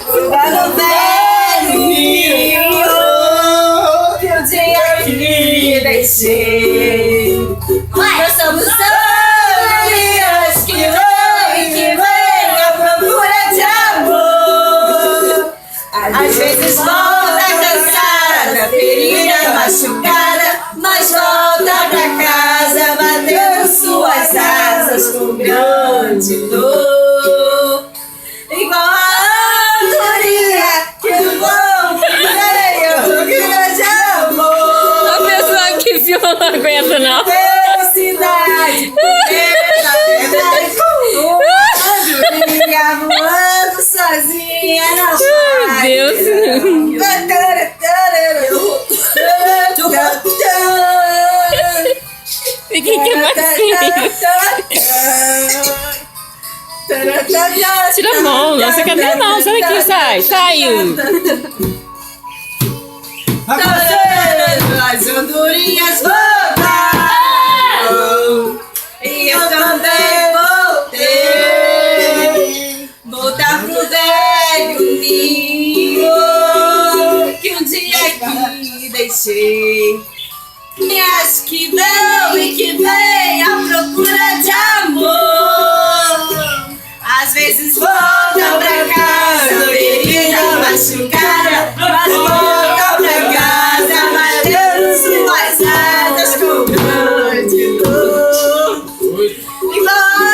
Cuidado velho, que o dia que deixei. Nós somos amigas que vão e que vêm à procura de amor. Às vezes volta cansada, ferida, machucada, mas volta pra casa batendo suas asas com grande dor. Igual a andorinha que voa e à procura de amor. A pessoa que filma não aguenta, não. Felicidade, na verdade, andorinha voando sozinha na praia. Deus. E quem que é mais Tira a mão, não você quer ver não, sai daqui, sai, saiu. As andorinhas voltaram e eu também voltei. Voltar pro velho ninho que um dia aqui deixei. Minhas que dão e que vêm à procura de amor. Às vezes voltam pra casa, ferida, machucada, mas voltam pra casa, batendo suas asas com grande dor. Igual a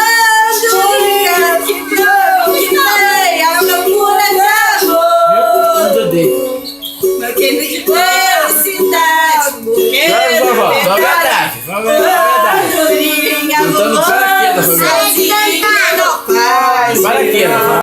andorinha que dão e vem à procura de amor. Meu querido de felicidade, porque andorinha voando sozinha no paz. Para aqui,